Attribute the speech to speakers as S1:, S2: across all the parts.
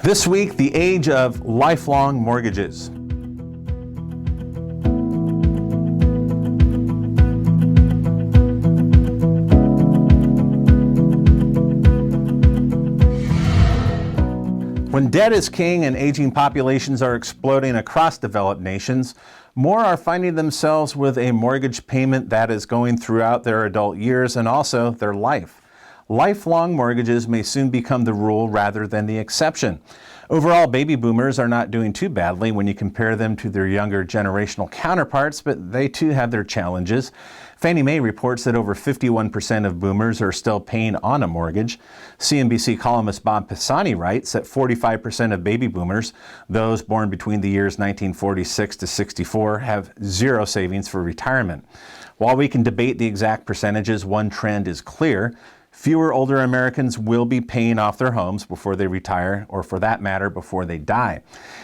S1: This week, the age of lifelong mortgages. When debt is king and aging populations are exploding across developed nations, more are finding themselves with a mortgage payment that is going throughout their adult years and also their life. Lifelong mortgages may soon become the rule rather than the exception. Overall, baby boomers are not doing too badly when you compare them to their younger generational counterparts, but they too have their challenges. Fannie Mae reports that over 51% of boomers are still paying on a mortgage. CNBC columnist Bob Pisani writes that 45% of baby boomers, those born between the years 1946 to 64, have zero savings for retirement. While we can debate the exact percentages, one trend is clear. Fewer older Americans will be paying off their homes before they retire, or for that matter, before they die.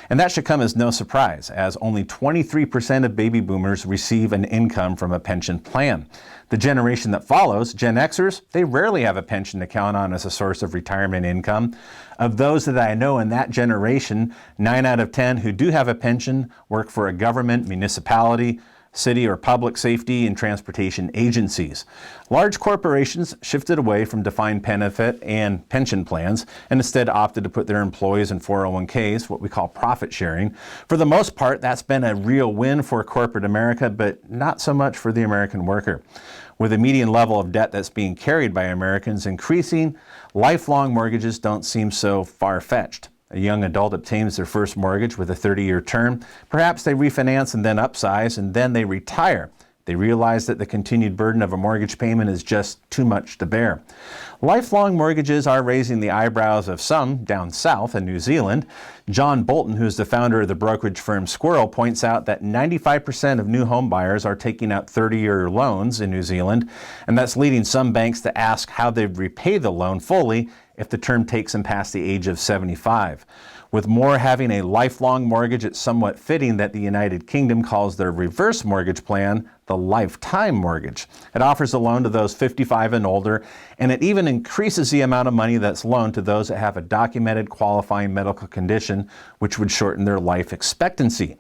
S1: And that should come as no surprise, as only 23% of baby boomers receive an income from a pension plan. The generation that follows, Gen Xers, they rarely have a pension to count on as a source of retirement income. Of those that I know in that generation, 9 out of 10 who do have a pension work for a government, municipality, city or public safety and transportation agencies. Large corporations shifted away from defined benefit and pension plans and instead opted to put their employees in 401ks, what we call profit sharing. For the most part, that's been a real win for corporate America, but not so much for the American worker. With the median level of debt that's being carried by Americans increasing, lifelong mortgages don't seem so far-fetched. A young adult obtains their first mortgage with a 30-year term. Perhaps they refinance and then upsize, and then they retire. They realize that the continued burden of a mortgage payment is just too much to bear. Lifelong mortgages are raising the eyebrows of some down south in New Zealand. John Bolton, who's the founder of the brokerage firm Squirrel, points out that 95% of new home buyers are taking out 30-year loans in New Zealand, and that's leading some banks to ask how they'd repay the loan fully if the term takes them past the age of 75. With more having a lifelong mortgage, it's somewhat fitting that the United Kingdom calls their reverse mortgage plan the lifetime mortgage. It offers a loan to those 55 and older, and it even increases the amount of money that's loaned to those that have a documented qualifying medical condition, which would shorten their life expectancy.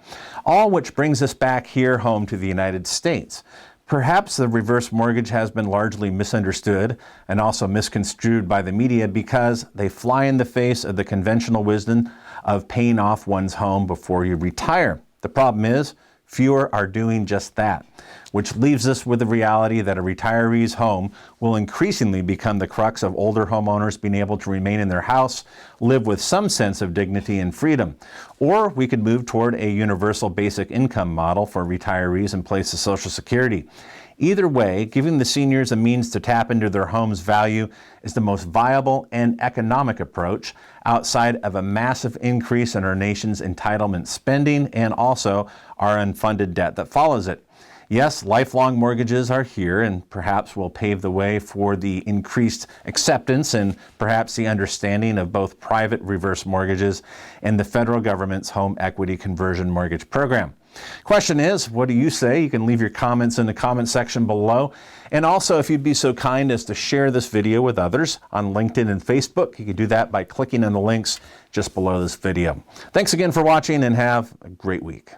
S1: All which brings us back here home to the United States. Perhaps the reverse mortgage has been largely misunderstood and also misconstrued by the media because they fly in the face of the conventional wisdom of paying off one's home before you retire. The problem is, fewer are doing just that, which leaves us with the reality that a retiree's home will increasingly become the crux of older homeowners being able to remain in their house, live with some sense of dignity and freedom. Or we could move toward a universal basic income model for retirees in place of Social Security. Either way, giving the seniors a means to tap into their home's value is the most viable and economic approach outside of a massive increase in our nation's entitlement spending and also our unfunded debt that follows it. Yes, lifelong mortgages are here and perhaps will pave the way for the increased acceptance and perhaps the understanding of both private reverse mortgages and the federal government's home equity conversion mortgage program. Question is, what do you say? You can leave your comments in the comment section below. And also, if you'd be so kind as to share this video with others on LinkedIn and Facebook, you can do that by clicking on the links just below this video. Thanks again for watching and have a great week.